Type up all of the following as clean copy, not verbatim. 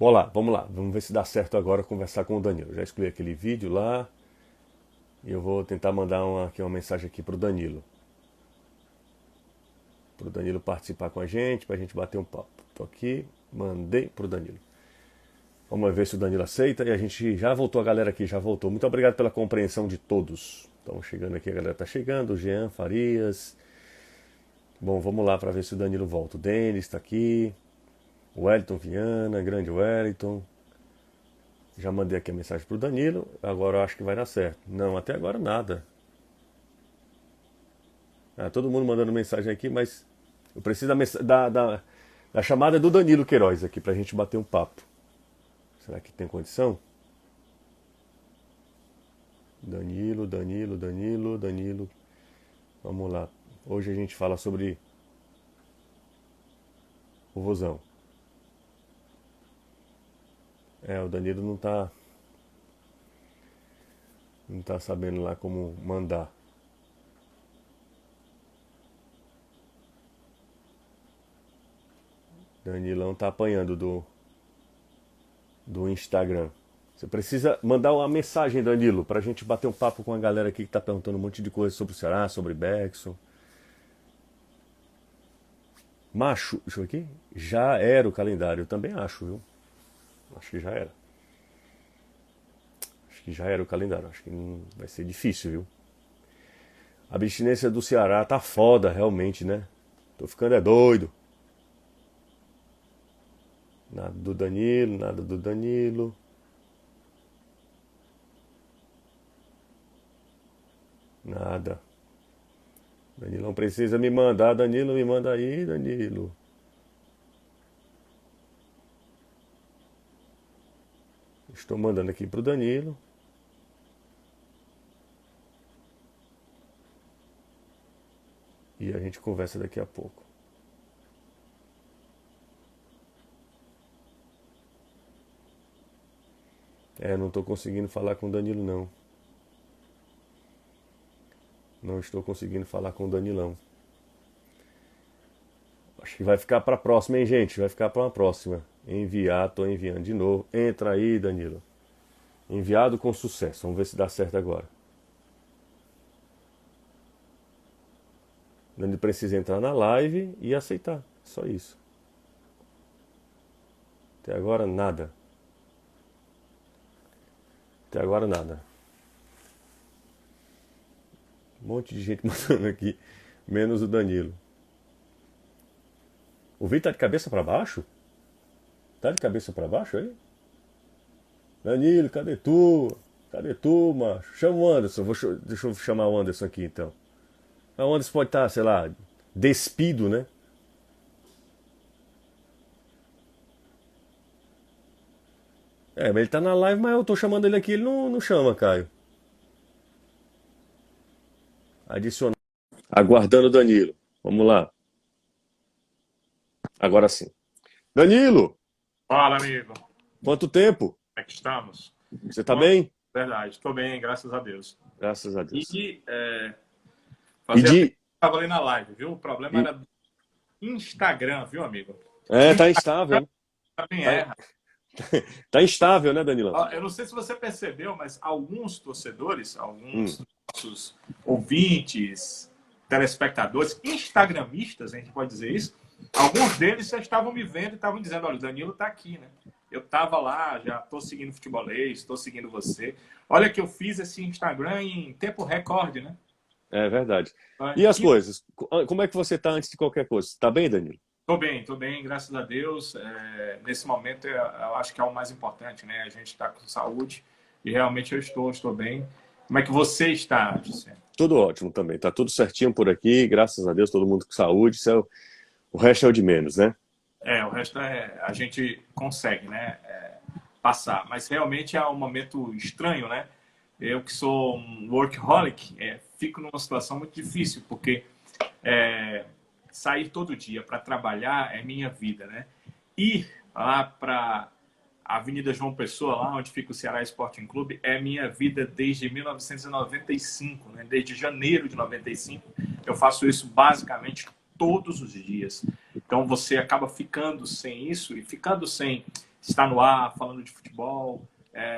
Bora lá, vamos lá. Vamos ver se dá certo agora conversar com o Danilo. Já excluí aquele vídeo lá e eu vou tentar mandar uma mensagem aqui pro Danilo. Pro Danilo participar com a gente, pra gente bater um papo. Tô aqui, mandei pro Danilo. Vamos ver se o Danilo aceita e a gente já voltou, a galera aqui já voltou. Muito obrigado pela compreensão de todos. Estão chegando aqui, a galera tá chegando. O Jean Farias. Bom, vamos lá para ver se o Danilo volta. O Denis está aqui. O Wellington Viana, grande Wellington. Já mandei aqui a mensagem pro Danilo. Agora eu acho que vai dar certo. Não, até agora nada. Todo mundo mandando mensagem aqui, mas eu preciso da chamada do Danilo Queiroz aqui pra gente bater um papo. Será que tem condição? Danilo, Danilo, Danilo, Danilo. Vamos lá. Hoje a gente fala sobre o Vozão. O Danilo não tá sabendo lá como mandar. Danilão tá apanhando do Instagram. Você precisa mandar uma mensagem, Danilo, pra gente bater um papo com a galera aqui que tá perguntando um monte de coisa sobre o Ceará, sobre Beckson. Macho, deixa eu ver aqui. Já era o calendário, eu também acho, viu? Acho que já era. Acho que já era o calendário, acho que vai ser difícil, viu? A abstinência do Ceará tá foda, realmente, né? Tô ficando doido. Nada do Danilo, nada do Danilo. Nada. Danilão precisa me mandar, Danilo, me manda aí, Danilo. Estou mandando aqui pro Danilo. E a gente conversa daqui a pouco. Não estou conseguindo falar com o Danilo, não. Não estou conseguindo falar com o Danilão. Acho que vai ficar para a próxima, hein, gente? Vai ficar para uma próxima. Enviar, tô enviando de novo. Entra aí, Danilo. Enviado com sucesso. Vamos ver se dá certo agora. Danilo precisa entrar na live e aceitar. Só isso. Até agora, nada. Até agora, nada. Um monte de gente mandando aqui, menos o Danilo. O Vitor tá de cabeça para baixo? Tá de cabeça para baixo aí? Danilo, cadê tu? Cadê tu, macho? Chama o Anderson. Deixa eu chamar o Anderson aqui então. O Anderson pode estar, sei lá, despido, né? Mas ele tá na live, mas eu tô chamando ele aqui, ele não chama, Caio. Adicionar. Aguardando o Danilo. Vamos lá. Agora sim. Danilo! Fala, amigo. Quanto tempo? Como é que estamos? Você tá bem? Verdade, estou bem, graças a Deus. Graças a Deus. E E fazia tempo de. que eu estava ali na live, viu? O problema e- era do Instagram, viu, amigo? Tá instável, né? Também Tá, erra. tá instável, né, Danilão? Eu não sei se você percebeu, mas alguns torcedores, Hum. alguns nossos ouvintes, telespectadores, instagramistas, a gente pode dizer isso, alguns deles já estavam me vendo e estavam dizendo, olha, o Danilo está aqui, né? Eu estava lá, já estou seguindo futebolês, estou seguindo você. Olha que eu fiz esse Instagram em tempo recorde, né? É verdade. E as coisas? Como é que você tá antes de qualquer coisa? Tá bem, Danilo? Estou bem, graças a Deus. Nesse momento, eu acho que é o mais importante, né? A gente está com saúde e realmente eu estou bem. Como é que você está, Gisele? Tudo ótimo também. Tá tudo certinho por aqui, graças a Deus, todo mundo com saúde. O resto é o de menos, né? O resto a gente consegue, né? Passar. Mas realmente é um momento estranho, né? Eu que sou um workaholic, fico numa situação muito difícil, porque sair todo dia para trabalhar é minha vida, né? Ir lá para a Avenida João Pessoa, lá onde fica o Ceará Sporting Clube, é minha vida desde 1995, né? Desde janeiro de 95. Eu faço isso basicamente todos os dias. Então você acaba ficando sem isso e ficando sem estar no ar falando de futebol,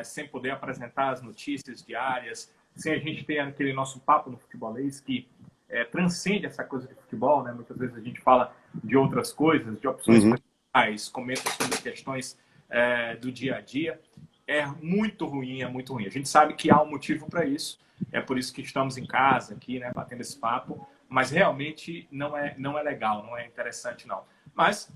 sem poder apresentar as notícias diárias, sem a gente ter aquele nosso papo no futebolês que transcende essa coisa de futebol, né? Muitas vezes a gente fala de outras coisas, de opções Uhum. pessoais, comenta sobre questões do dia a dia. É muito ruim, é muito ruim. A gente sabe que há um motivo para isso, é por isso que estamos em casa aqui, né, batendo esse papo, mas realmente não é legal, não é interessante não. Mas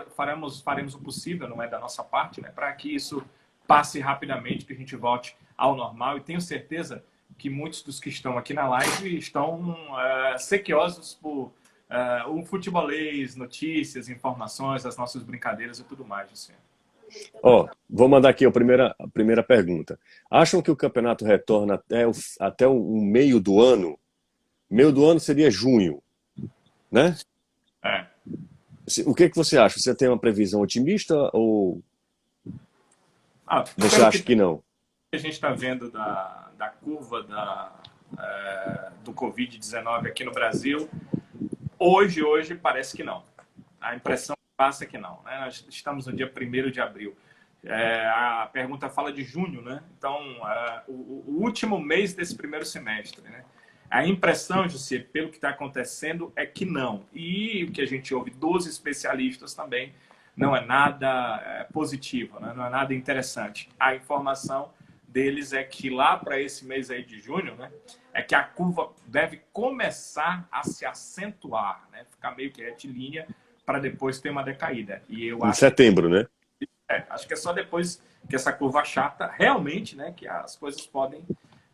faremos o possível, não é da nossa parte, né, para que isso passe rapidamente, que a gente volte ao normal, e tenho certeza que muitos dos que estão aqui na live estão sequiosos por o futebolês, notícias, informações, as nossas brincadeiras e tudo mais, assim. Ó, vou mandar aqui a primeira pergunta. Acham que o campeonato retorna até o meio do ano? Meio do ano seria junho, né? É. O que você acha? Você tem uma previsão otimista ou você Pelo acha que que não? a gente está vendo da curva do Covid-19 aqui no Brasil, hoje parece que não. A impressão que passa é que não. Né? Nós estamos no dia 1º de abril. A pergunta fala de junho, né? Então, o último mês desse primeiro semestre. Né? A impressão, José, pelo que está acontecendo, é que não. E o que a gente ouve dos especialistas também não é nada positivo, né? Não é nada interessante. A informação deles é que lá para esse mês aí de junho, né, é que a curva deve começar a se acentuar, né? Ficar meio que retilínea para depois ter uma decaída. E eu Em acho setembro, né? acho que é só depois que essa curva achata realmente, né, que as coisas podem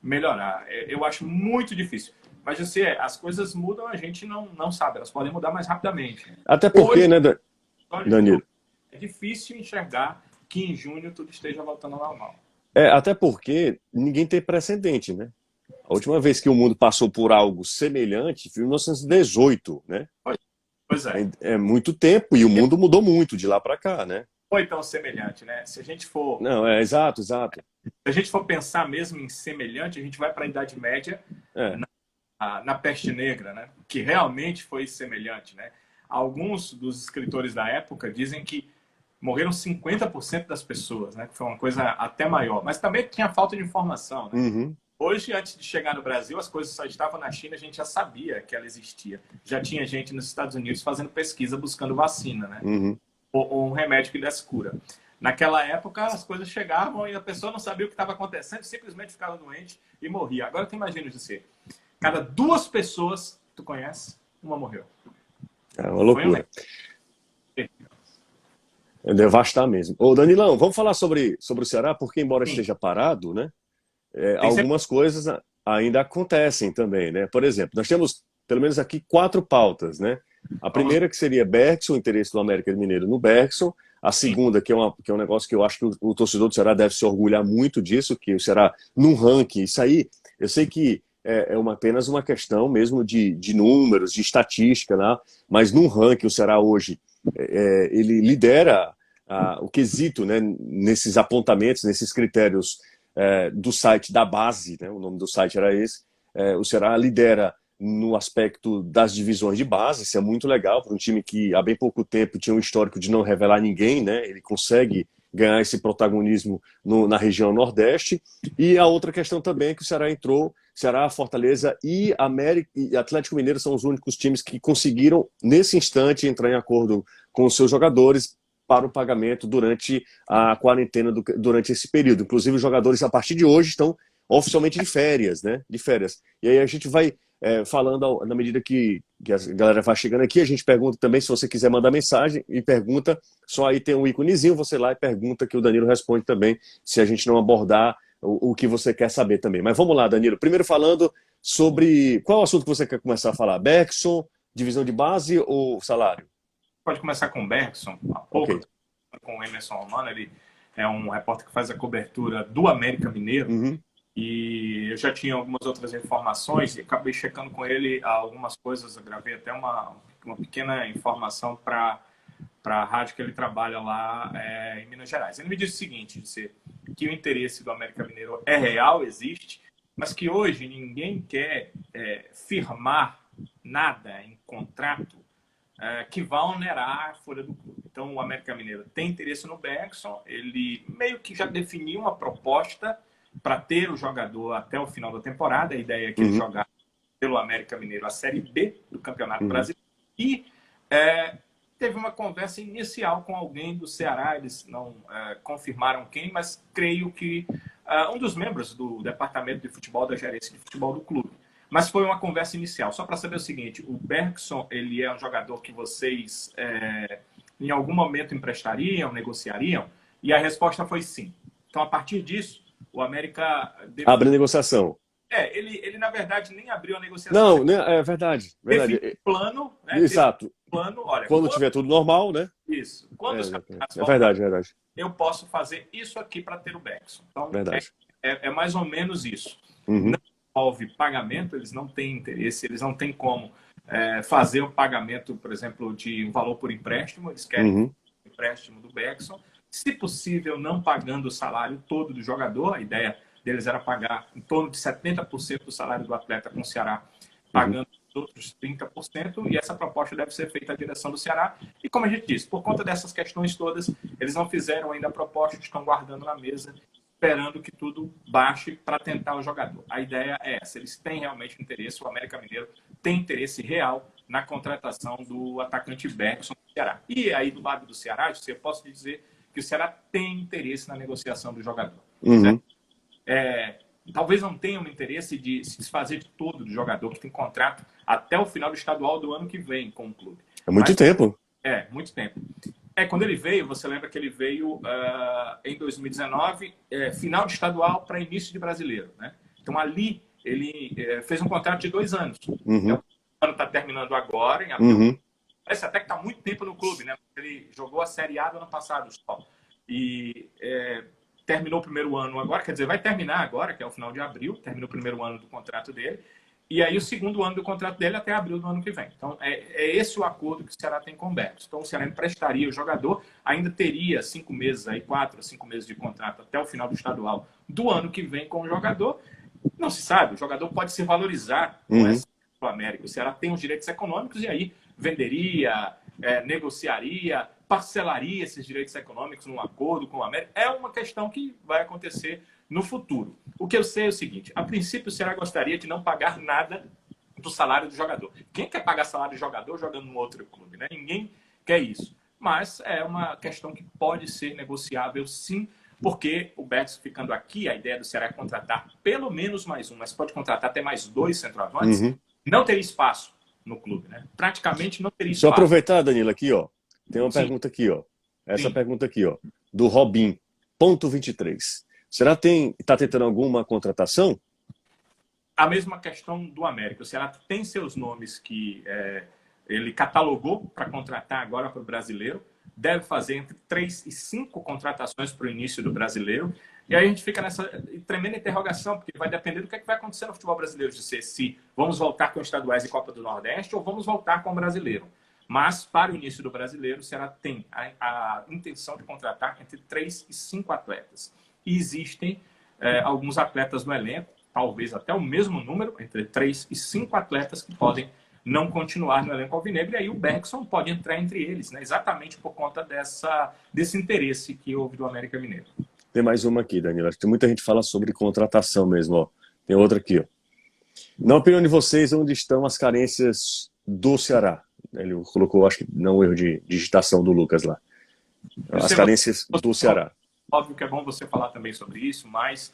melhorar. Eu acho muito difícil. Mas você, as coisas mudam, a gente não sabe. Elas podem mudar mais rapidamente. Né? Até porque, Hoje, né, Danilo? é difícil enxergar que em junho tudo esteja voltando ao normal. Até porque ninguém tem precedente, né? A última vez que o mundo passou por algo semelhante foi em 1918, né? Pois é. É muito tempo e o mundo mudou muito de lá para cá, né? Foi tão semelhante, né? Se Não, exato, exato. se a gente for pensar mesmo em semelhante, a gente vai para a Idade Média, É. na peste negra, né? Que realmente foi semelhante, né? Alguns dos escritores da época dizem que morreram 50% das pessoas, né? Que foi uma coisa até maior. Mas também tinha falta de informação, né? Uhum. Hoje, antes de chegar no Brasil, as coisas só estavam na China, a gente já sabia que ela existia. Já tinha gente nos Estados Unidos fazendo pesquisa buscando vacina, né? Uhum. Ou um remédio que desse cura. Naquela época, as coisas chegavam e a pessoa não sabia o que estava acontecendo, simplesmente ficava doente e morria. Agora, tu imagina, José, cada 2 pessoas tu conhece, uma morreu. É uma loucura. É devastar mesmo. Ô, Danilão, vamos falar sobre o Ceará, porque embora Sim, esteja parado, né, tem sempre... algumas coisas ainda acontecem também, né? Por exemplo, nós temos pelo menos aqui 4 pautas, né? A Vamos... primeira que seria Bergson, o interesse do América Mineiro no Bergson. A Sim. segunda, que é um negócio que eu acho que o torcedor do Ceará deve se orgulhar muito disso, que o Ceará, num ranking, isso aí, eu sei que apenas uma questão mesmo de números, de estatística, né? Mas num ranking, o Ceará hoje, ele lidera o quesito, né, nesses apontamentos, nesses critérios do site da base, né, o nome do site era esse. O Ceará lidera no aspecto das divisões de base, isso é muito legal para um time que há bem pouco tempo tinha um histórico de não revelar ninguém, né? Ele consegue ganhar esse protagonismo na região Nordeste. E a outra questão também é que o Ceará entrou, Ceará, Fortaleza e Atlético Mineiro são os únicos times que conseguiram, nesse instante, entrar em acordo com os seus jogadores para o pagamento durante a quarentena, durante esse período. Inclusive, os jogadores, a partir de hoje, estão oficialmente de férias, né? De férias. E aí a gente vai falando na medida que a galera vai chegando aqui, a gente pergunta também se você quiser mandar mensagem e pergunta, só aí tem um íconezinho, você lá e pergunta que o Danilo responde também, se a gente não abordar o que você quer saber também. Mas vamos lá, Danilo. Primeiro falando sobre... Qual é o assunto que você quer começar a falar? Bergson, divisão de base ou salário? Pode começar com o Bergson, há pouco, Okay. Com o Emerson Romano, ele é um repórter que faz a cobertura do América Mineiro, Uhum. e eu já tinha algumas outras informações e acabei checando com ele algumas coisas, eu gravei até uma pequena informação para a rádio que ele trabalha lá em Minas Gerais. Ele me disse o seguinte, que o interesse do América Mineiro é real, existe, mas que hoje ninguém quer firmar nada em contrato que vai onerar a folha do clube. Então, o América Mineiro tem interesse no Bergson, ele meio que já definiu uma proposta para ter o jogador até o final da temporada. A ideia é que ele jogar pelo América Mineiro a Série B do Campeonato Brasileiro. E teve uma conversa inicial com alguém do Ceará, eles não confirmaram quem, mas creio que um dos membros do departamento de futebol, da gerência de futebol do clube. Mas foi uma conversa inicial. Só para saber o seguinte, o Bergson, ele é um jogador que vocês em algum momento emprestariam, negociariam? E a resposta foi sim. Então, a partir disso, o América... Abre a negociação. Ele na verdade nem abriu a negociação. Não, é verdade. Definiu um plano, né? Exato. Plano, olha, quando tiver tudo normal, né? Isso. Quando os campeonatos verdade. Eu posso fazer isso aqui para ter o Bergson. Então, verdade. É mais ou menos isso. Uhum. Não envolve pagamento, eles não têm interesse, eles não têm como fazer o pagamento, por exemplo, de um valor por empréstimo, eles querem o empréstimo do Bergson. Se possível, não pagando o salário todo do jogador, a ideia deles era pagar em torno de 70% do salário do atleta com o Ceará, pagando os outros 30%, e essa proposta deve ser feita à direção do Ceará. E como a gente disse, por conta dessas questões todas, eles não fizeram ainda a proposta, estão guardando na mesa, esperando que tudo baixe para tentar o jogador. A ideia é essa, eles têm realmente interesse, o América Mineiro tem interesse real na contratação do atacante Bergson do Ceará. E aí, do lado do Ceará, eu posso dizer que o Ceará tem interesse na negociação do jogador. Talvez não tenha um interesse de se desfazer de todo do jogador que tem contrato até o final do estadual do ano que vem com o clube. É muito tempo. Muito tempo. Quando ele veio, você lembra que ele veio em 2019, final de estadual para início de brasileiro, né? Então ali ele fez um contrato de 2 anos. Então, o ano está terminando agora, em abril. Parece até que está muito tempo no clube, né? Ele jogou a Série A do ano passado só. E terminou o primeiro ano agora, quer dizer, vai terminar agora, que é o final de abril, terminou o primeiro ano do contrato dele, e aí o segundo ano do contrato dele até abril do ano que vem. Então, é esse o acordo que o Ceará tem com o Bergson. Então, o Ceará emprestaria o jogador, ainda teria 5 meses, 4 a 5 meses de contrato até o final do estadual do ano que vem com o jogador. Não se sabe, o jogador pode se valorizar com essa do América. O Ceará tem os direitos econômicos e aí venderia, negociaria, parcelaria esses direitos econômicos num acordo com o América. É uma questão que vai acontecer no futuro. O que eu sei é o seguinte, a princípio o Ceará gostaria de não pagar nada do salário do jogador. Quem quer pagar salário do jogador jogando no outro clube, né? Ninguém quer isso. Mas é uma questão que pode ser negociável sim, porque o Bergson ficando aqui, a ideia do Ceará é contratar pelo menos mais um, mas pode contratar até mais 2 centroavantes, não teria espaço no clube, né? Praticamente não teria espaço. Deixa eu aproveitar, Danilo, aqui, ó. Tem uma pergunta aqui, ó. Essa pergunta aqui, ó. Do Robin, ponto 23. Será que está tentando alguma contratação? A mesma questão do América. O Ceará tem seus nomes que ele catalogou para contratar agora para o brasileiro. Deve fazer entre 3 e 5 contratações para o início do brasileiro. E aí a gente fica nessa tremenda interrogação, porque vai depender do que vai acontecer no futebol brasileiro, de ser se vamos voltar com estaduais e Copa do Nordeste ou vamos voltar com o brasileiro. Mas, para o início do brasileiro, o Ceará tem a intenção de contratar entre 3 e 5 atletas. E existem alguns atletas no elenco, talvez até o mesmo número, entre 3 e 5 atletas que podem não continuar no elenco alvinegro, e aí o Bergson pode entrar entre eles, né? Exatamente por conta desse interesse que houve do América Mineiro. Tem mais uma aqui, Danilo. Acho que muita gente fala sobre contratação mesmo. Ó. Tem outra aqui. Ó. Na opinião de vocês, onde estão as carências do Ceará? Ele colocou, acho que não um erro de digitação do Lucas lá. As carências do Ceará. Óbvio que é bom você falar também sobre isso, mas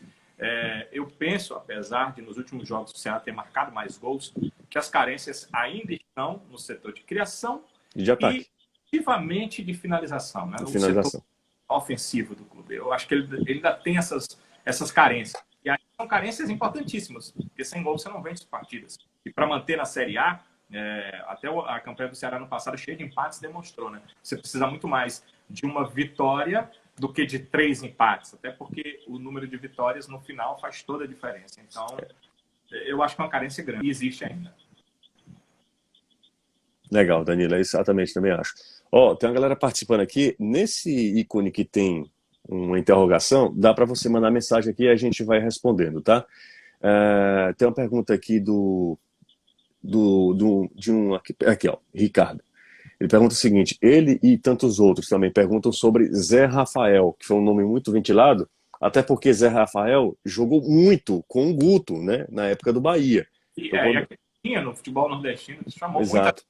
eu penso, apesar de nos últimos jogos o Ceará ter marcado mais gols, que as carências ainda estão no setor de criação e de ataque. E ativamente de finalização, né? No finalização. Setor ofensivo do clube. Eu acho que ele ainda tem essas carências. E aí são carências importantíssimas, porque sem gol você não vence partidas. E para manter na Série A, até a campanha do Ceará no passado, cheia de empates, demonstrou, né? Você precisa muito mais de uma vitória do que de 3 empates, até porque o número de vitórias no final faz toda a diferença. Então, eu acho que é uma carência grande e existe ainda. Legal, Danilo, exatamente, também acho. Ó, tem uma galera participando aqui. Nesse ícone que tem uma interrogação, dá para você mandar mensagem aqui e a gente vai respondendo, tá? Tem uma pergunta aqui de um aqui, ó, Ricardo. Ele pergunta o seguinte: ele e tantos outros também perguntam sobre Zé Rafael, que foi um nome muito ventilado, até porque Zé Rafael jogou muito com o Guto, né, na época do Bahia. Então, E aqui tinha no futebol nordestino, chamou muita. Exato.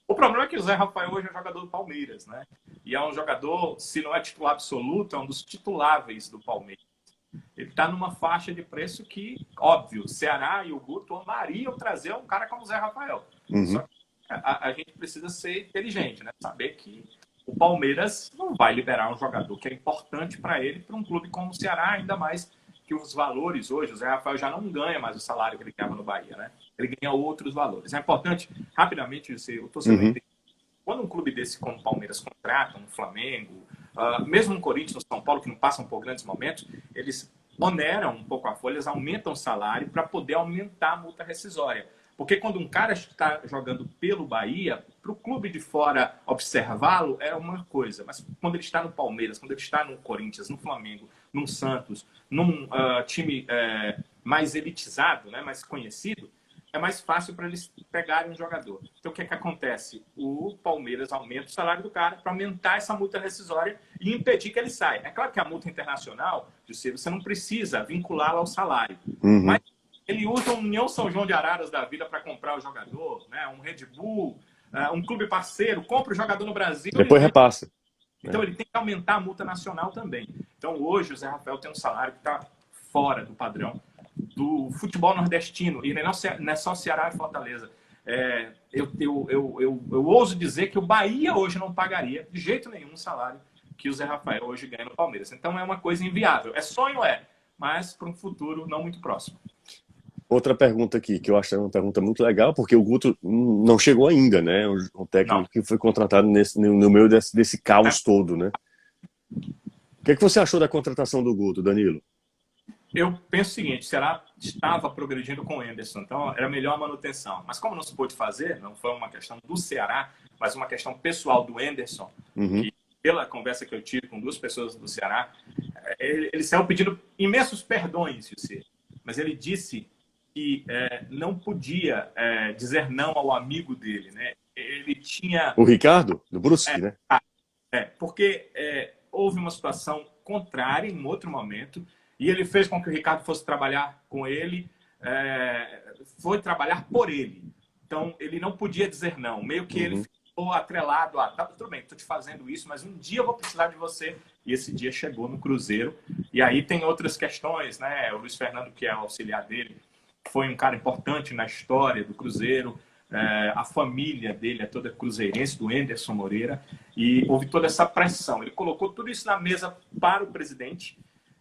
O problema é que o Zé Rafael hoje é jogador do Palmeiras, né? E é um jogador, se não é titular absoluto, é um dos tituláveis do Palmeiras. Ele está numa faixa de preço que, óbvio, o Ceará e o Guto amariam trazer um cara como o Zé Rafael. Uhum. Só que a gente precisa ser inteligente, né? Saber que o Palmeiras não vai liberar um jogador que é importante para ele, para um clube como o Ceará, ainda mais que os valores hoje, o Zé Rafael já não ganha mais o salário que ele ganhava no Bahia, né? Ele ganha outros valores. É importante, rapidamente, o torcedor entender. Quando um clube desse como o Palmeiras contrata, um Flamengo, mesmo um Corinthians, um São Paulo, que não passam por grandes momentos, eles oneram um pouco a folha, eles aumentam o salário para poder aumentar a multa rescisória. Porque quando um cara está jogando pelo Bahia, para o clube de fora observá-lo é uma coisa. Mas quando ele está no Palmeiras, quando ele está no Corinthians, no Flamengo, no Santos, num time mais elitizado, né, mais conhecido, é mais fácil para eles pegarem um jogador. Então, o que é que acontece? O Palmeiras aumenta o salário do cara para aumentar essa multa rescisória e impedir que ele saia. É claro que a multa internacional, você não precisa vinculá-la ao salário. Mas ele usa um União São João de Araras da vida para comprar o jogador, né? Um Red Bull, um clube parceiro, compra o jogador no Brasil. Depois repassa. Então, ele tem que aumentar a multa nacional também. Então, hoje, o Zé Rafael tem um salário que está fora do padrão do futebol nordestino, e não é só Ceará e Fortaleza. Eu ouso dizer que o Bahia hoje não pagaria de jeito nenhum o salário que o Zé Rafael hoje ganha no Palmeiras. Então é uma coisa inviável. É sonho, mas para um futuro não muito próximo. Outra pergunta aqui, que eu acho uma pergunta muito legal, porque o Guto não chegou ainda, né? Um técnico que foi contratado no meio desse caos todo, né? O que você achou da contratação do Guto, Danilo? Eu penso o seguinte: o Ceará estava progredindo com o Enderson, então era melhor a manutenção. Mas como não se pôde fazer, não foi uma questão do Ceará, mas uma questão pessoal do Enderson, que pela conversa que eu tive com duas pessoas do Ceará, ele saiu pedindo imensos perdões, mas ele disse que não podia dizer não ao amigo dele, né? Ele tinha... O Ricardo, do Brusque, né? Porque houve uma situação contrária em um outro momento, e ele fez com que o Ricardo fosse trabalhar com ele, foi trabalhar por ele. Então, ele não podia dizer não. Meio que ele ficou atrelado a, tá, tudo bem, estou te fazendo isso, mas um dia eu vou precisar de você. E esse dia chegou no Cruzeiro. E aí tem outras questões, né? O Luiz Fernando, que é o auxiliar dele, foi um cara importante na história do Cruzeiro. A família dele é toda cruzeirense, do Enderson Moreira. E houve toda essa pressão. Ele colocou tudo isso na mesa para o presidente.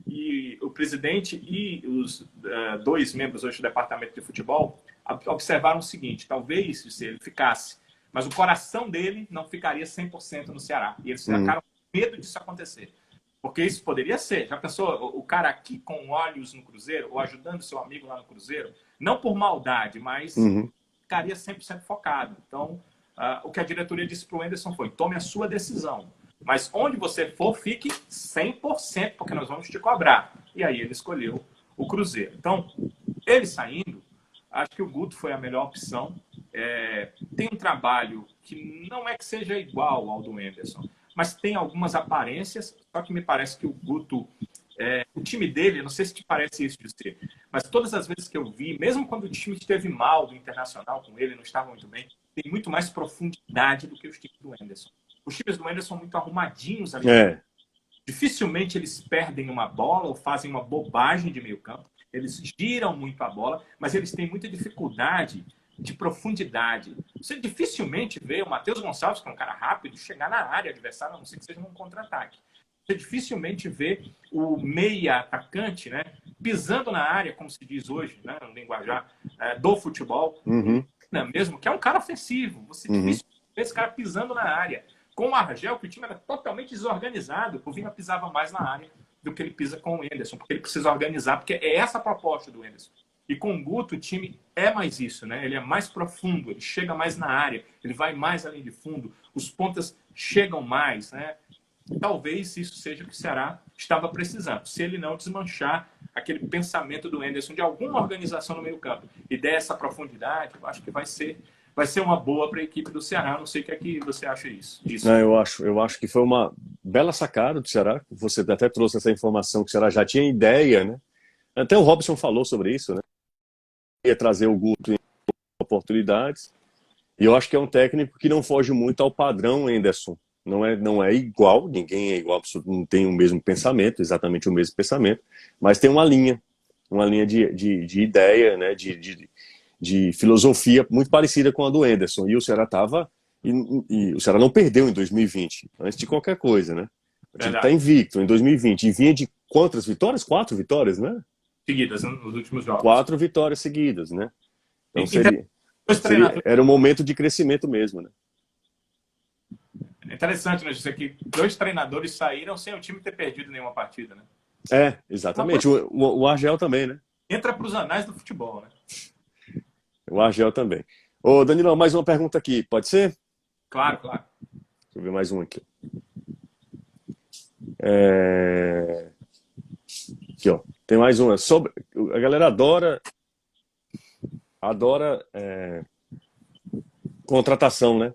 E o presidente e os dois membros hoje do departamento de futebol observaram o seguinte: talvez se ele ficasse, mas o coração dele não ficaria 100% no Ceará. E eles ficaram com medo disso acontecer. Porque isso poderia ser. Já pensou o cara aqui com olhos no Cruzeiro, ou ajudando seu amigo lá no Cruzeiro? Não por maldade, mas ficaria 100% focado. Então, o que a diretoria disse para o Enderson foi: tome a sua decisão. Mas onde você for, fique 100%, porque nós vamos te cobrar. E aí ele escolheu o Cruzeiro. Então, ele saindo, acho que o Guto foi a melhor opção. Tem um trabalho que não é que seja igual ao do Enderson, mas tem algumas aparências, só que me parece que o Guto, o time dele, não sei se te parece isso de ser, mas todas as vezes que eu vi, mesmo quando o time esteve mal do Internacional com ele, não estava muito bem, tem muito mais profundidade do que os times do Enderson. Os times do Enderson são muito arrumadinhos ali. Dificilmente eles perdem uma bola ou fazem uma bobagem de meio campo. Eles giram muito a bola, mas eles têm muita dificuldade de profundidade. Você dificilmente vê o Matheus Gonçalves, que é um cara rápido, chegar na área adversária, a não ser que seja num contra-ataque. Você dificilmente vê o meia atacante, né, pisando na área, como se diz hoje, né, no linguajar do futebol, mesmo, que é um cara ofensivo. Você dificilmente vê esse cara pisando na área. Com o Argel, que o time era totalmente desorganizado, o Vina pisava mais na área do que ele pisa com o Enderson, porque ele precisa organizar, porque é essa a proposta do Enderson. E com o Guto, o time é mais isso, né? Ele é mais profundo, ele chega mais na área, ele vai mais além de fundo, os pontas chegam mais, né? Talvez isso seja o que o Ceará estava precisando, se ele não desmanchar aquele pensamento do Enderson de alguma organização no meio campo e dessa profundidade, eu acho que vai ser vai ser uma boa para a equipe do Ceará. Não sei o que é que você acha disso. Não, eu acho que foi uma bela sacada do Ceará. Você até trouxe essa informação que o Ceará já tinha ideia, né? Até o Robson falou sobre isso, né? Ia trazer o Guto em oportunidades. E eu acho que é um técnico que não foge muito ao padrão Henderson. Não é igual, ninguém é igual, não tem o mesmo pensamento, exatamente o mesmo pensamento, mas tem uma linha de ideia, né? De filosofia muito parecida com a do Henderson. E o Ceará e o Ceará não perdeu em 2020, antes de qualquer coisa, né? O time está Verdade. invicto em 2020 e vinha de quantas vitórias? 4 vitórias, né? Seguidas, né, nos últimos jogos. 4 vitórias seguidas, né? Então Dois treinadores. era um momento de crescimento mesmo, né? É interessante, né, José, que 2 treinadores saíram sem o time ter perdido nenhuma partida, né? Exatamente. O Argel também, né? Entra para os anais do futebol, né? O Argel também. Ô, Danilão, mais uma pergunta aqui, pode ser? Claro, claro. Deixa eu ver mais um aqui. É... Aqui, ó. Tem mais uma. A galera adora contratação, né?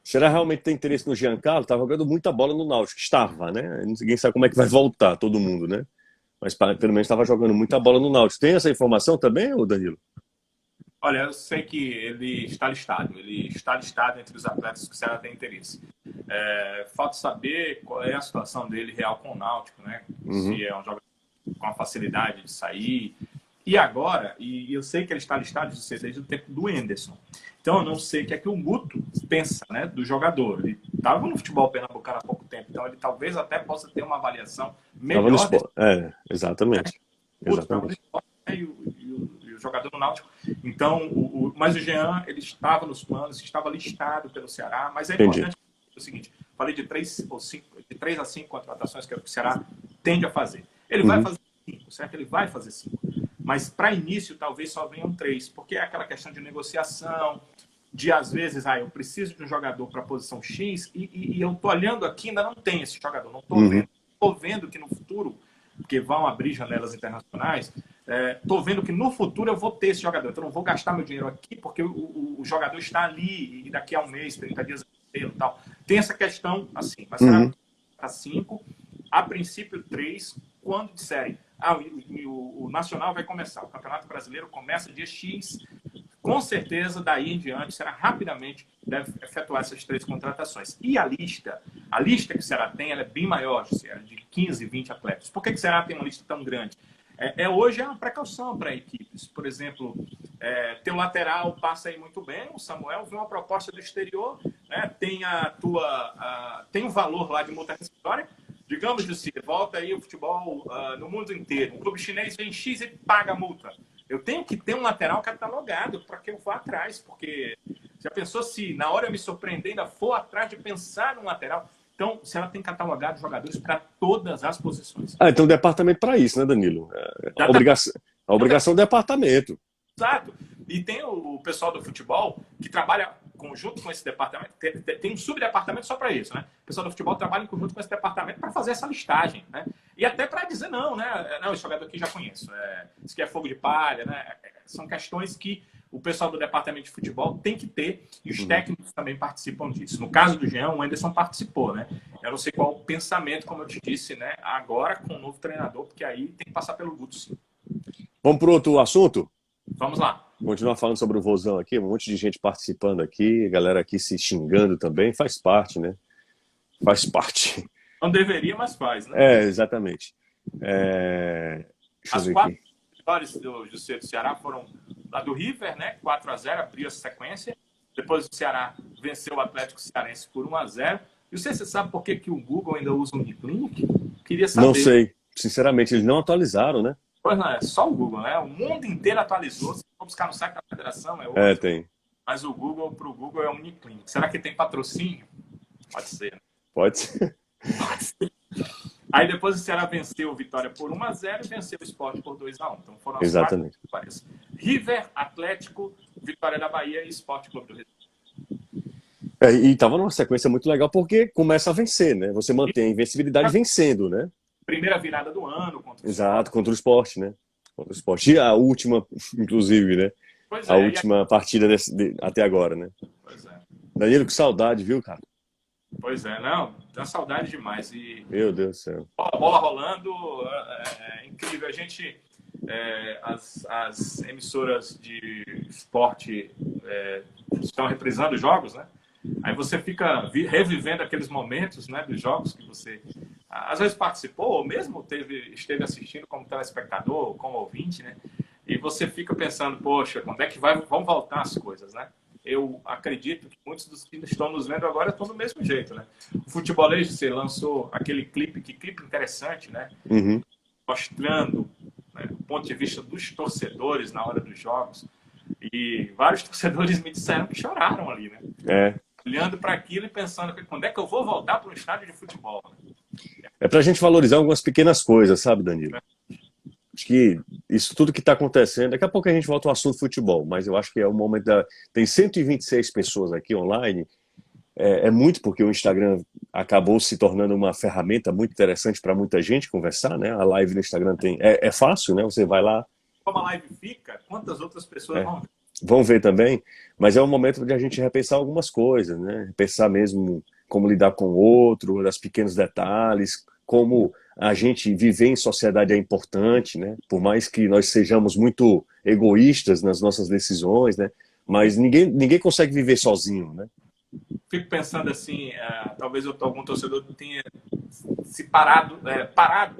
Será realmente tem interesse no Giancarlo? Estava jogando muita bola no Náutico. Estava, né? Ninguém sabe como é que vai voltar, todo mundo, né? Mas pelo menos estava jogando muita bola no Náutico. Tem essa informação também, ô Danilo? Olha, eu sei que ele está listado. Ele está listado entre os atletas que o Ceará tem interesse. Falta saber qual é a situação dele real com o Náutico, né? Se é um jogador com a facilidade de sair. E agora, e eu sei que ele está listado desde o tempo do Henderson. Então, eu não sei o que é que o Guto pensa, né, do jogador. Ele estava no futebol pernambucano há pouco tempo, então ele talvez até possa ter uma avaliação melhor. Exatamente. Exatamente. E o jogador do Náutico. Então, mas o Jean, ele estava nos planos, estava listado pelo Ceará, mas é importante o seguinte, falei de 3 a 5 contratações que o Ceará tende a fazer. Ele vai fazer 5, certo? Ele vai fazer 5. Mas para início talvez só venham 3, porque é aquela questão de negociação, de às vezes, eu preciso de um jogador para a posição X e eu tô olhando aqui, ainda não tem esse jogador, não estou vendo. Estou vendo que no futuro, porque vão abrir janelas internacionais, estou vendo que no futuro eu vou ter esse jogador, então não vou gastar meu dinheiro aqui porque o jogador está ali e daqui a um mês, 30 dias e tal. Tem essa questão assim, mas será a 5, a princípio 3, quando disserem o Nacional vai começar, o Campeonato Brasileiro começa dia X, com certeza daí em diante será rapidamente deve efetuar essas 3 contratações. E a lista que o Ceará tem, ela é bem maior, de 15, 20 atletas. Por que o Ceará tem uma lista tão grande? Hoje é uma precaução para equipes. Por exemplo, teu lateral passa aí muito bem, o Samuel viu uma proposta do exterior, né? Tem um valor lá de multa rescisória. Digamos, Jussi, volta aí o futebol no mundo inteiro. Um clube chinês vem X e paga a multa. Eu tenho que ter um lateral catalogado para que eu vá atrás, porque já pensou se na hora eu me surpreender ainda for atrás de pensar num lateral? Então, se ela tem catalogado jogadores para todas as posições. Então departamento para isso, né, Danilo? A obrigação do departamento. Exato. E tem o pessoal do futebol que trabalha conjunto com esse departamento. Tem um subdepartamento só para isso, né? O pessoal do futebol trabalha em conjunto com esse departamento para fazer essa listagem, né? E até para dizer não, né? Não, esse jogador aqui já conheço. Isso aqui é fogo de palha, né? São questões que o pessoal do departamento de futebol tem que ter e os técnicos também participam disso. No caso do Jean, o Anderson participou, né? Eu não sei qual o pensamento, como eu te disse, né? Agora com o novo treinador, porque aí tem que passar pelo Guto, sim. Vamos para outro assunto? Vamos lá. Continuar falando sobre o Vozão aqui, um monte de gente participando aqui, galera aqui se xingando também, faz parte, né? Faz parte. Não deveria, mas faz, né? Exatamente. Deixa As eu ver 4 aqui. vitórias do Ceará foram a do River, né? 4-0, abriu a sequência. Depois o Ceará venceu o Atlético Cearense por 1-0. E você sabe por que o Google ainda usa o Uniclinic? Queria saber. Não sei. Sinceramente, eles não atualizaram, né? Pois não, é só o Google, né? O mundo inteiro atualizou. Se for buscar no site da federação, é outro. Tem. Mas o Google, pro Google, é o Uniclinic. Será que tem patrocínio? Pode ser, né? Pode ser. Pode ser. Aí depois o Ceará venceu o Vitória por 1-0 e venceu o Sport por 2-1. Então foram as 4 vitórias. River, Atlético, Vitória da Bahia e Sport Clube do Recife. E estava numa sequência muito legal porque começa a vencer, né? Você mantém a invencibilidade vencendo, né? Primeira virada do ano contra o Exato, contra o Sport, né? Contra o Sport. E a última, inclusive, né? Pois a é, última partida até agora, né? pois é. Danilo, que saudade, viu, cara? Pois é, não, dá saudade demais. E Meu Deus do céu. a bola rolando, é incrível. A gente, as emissoras de esporte estão reprisando jogos, né? Aí você fica revivendo aqueles momentos, né, dos jogos que você às vezes participou, ou mesmo esteve assistindo como telespectador, como ouvinte, né? E você fica pensando, poxa, quando é que vão voltar as coisas, né? Eu acredito que muitos dos que estão nos vendo agora estão do mesmo jeito, né? O Futebolês, você lançou aquele clipe, que clipe interessante, né? Uhum. Mostrando, né, o ponto de vista dos torcedores na hora dos jogos. E vários torcedores me disseram que choraram ali, né? É. Olhando para aquilo e pensando, quando é que eu vou voltar para um estádio de futebol? É pra gente valorizar algumas pequenas coisas, sabe, Danilo? Acho que isso tudo que está acontecendo, daqui a pouco a gente volta ao assunto futebol, mas eu acho que é o momento da... Tem 126 pessoas aqui online, é muito porque o Instagram acabou se tornando uma ferramenta muito interessante para muita gente conversar, né? A live no Instagram é fácil, né? Você vai lá... Como a live fica, quantas outras pessoas vão ver? Vão ver também, mas é um momento de a gente repensar algumas coisas, né? Repensar mesmo como lidar com o outro, os pequenos detalhes, como a gente viver em sociedade é importante, né? Por mais que nós sejamos muito egoístas nas nossas decisões, né? Mas ninguém consegue viver sozinho, né? Fico pensando assim, talvez algum torcedor tenha se parado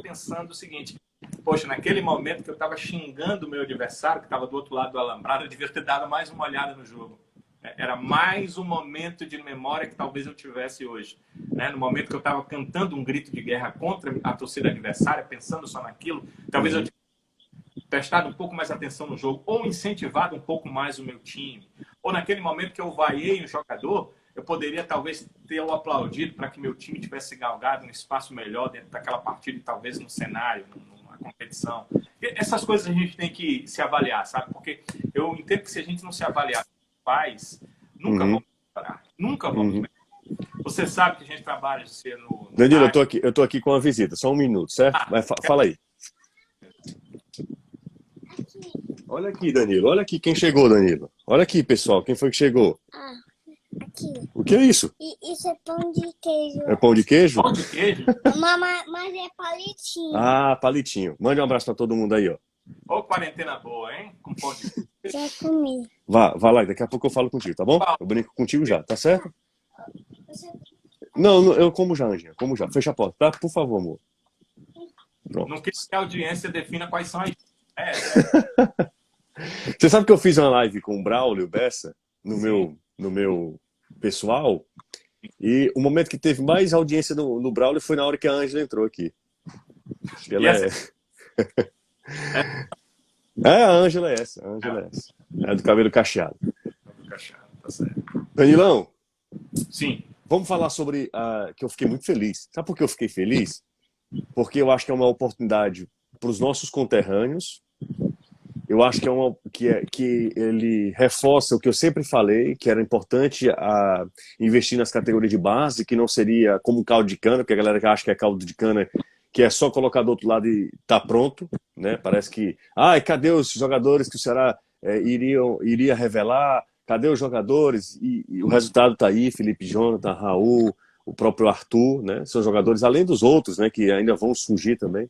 pensando o seguinte: poxa, naquele momento que eu estava xingando o meu adversário, que estava do outro lado do alambrado, eu devia ter dado mais uma olhada no jogo. Era mais um momento de memória que talvez eu tivesse hoje. Né? No momento que eu estava cantando um grito de guerra contra a torcida adversária, pensando só naquilo, talvez eu tivesse prestado um pouco mais atenção no jogo, ou incentivado um pouco mais o meu time. Ou naquele momento que eu vaiei o jogador, eu poderia talvez ter o aplaudido para que meu time tivesse galgado um espaço melhor dentro daquela partida, talvez num cenário, numa competição. Essas coisas a gente tem que se avaliar, sabe? Porque eu entendo que se a gente não se avaliar nunca vamos melhorar. Nunca vamos melhorar. Você sabe que a gente trabalha no Danilo, eu tô aqui com uma visita, só um minuto, certo? Mas fala aí. Olha aqui, Danilo, olha aqui quem chegou, Danilo. Olha aqui, pessoal, quem foi que chegou? Aqui. O que é isso? Isso é pão de queijo. É pão de queijo? Pão de queijo? Mas é palitinho. Ah, palitinho. Mande um abraço para todo mundo aí, ó. Ô, quarentena boa, hein? Com pão de queijo. Já comi. Vá lá, daqui a pouco eu falo contigo, tá bom? Eu brinco contigo já, tá certo? Não, eu como já, Anjinha, como já. Fecha a porta, tá? Por favor, amor. Pronto. Não quer que a audiência defina quais são as... Você sabe que eu fiz uma live com o Braulio Bessa no meu pessoal, e o momento que teve mais audiência no Braulio foi na hora que a Ângela entrou aqui. Ela a Ângela é essa. A Ângela é essa. É do cabelo cacheado. Tá certo. Danilão, sim, vamos falar sobre que eu fiquei muito feliz. Sabe por que eu fiquei feliz? Porque eu acho que é uma oportunidade para os nossos conterrâneos. Eu acho que ele reforça o que eu sempre falei, que era importante investir nas categorias de base, que não seria como caldo de cana, porque a galera que acha que é caldo de cana, que é só colocar do outro lado e tá pronto, né? Parece que, cadê os jogadores que o Ceará iria revelar? Cadê os jogadores? E o resultado tá aí, Felipe Jonathan, Raul, o próprio Arthur, né? São jogadores, além dos outros, né? Que ainda vão surgir também.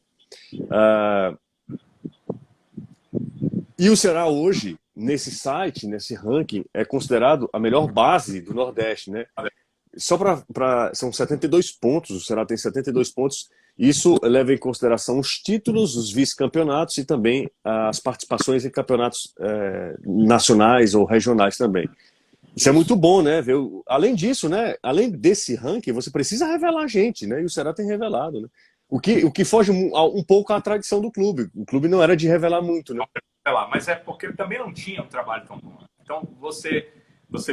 E o Ceará hoje, nesse site, nesse ranking, é considerado a melhor base do Nordeste, né? Só são 72 pontos, o Ceará tem 72 pontos. Isso leva em consideração os títulos, os vice-campeonatos e também as participações em campeonatos nacionais ou regionais também. Isso é muito bom, né? Além disso, né? Além desse ranking, você precisa revelar gente, né? E o Ceará tem revelado, né? O que foge um pouco à tradição do clube. O clube não era de revelar muito, né? Mas é porque também não tinha um trabalho tão bom. Então, você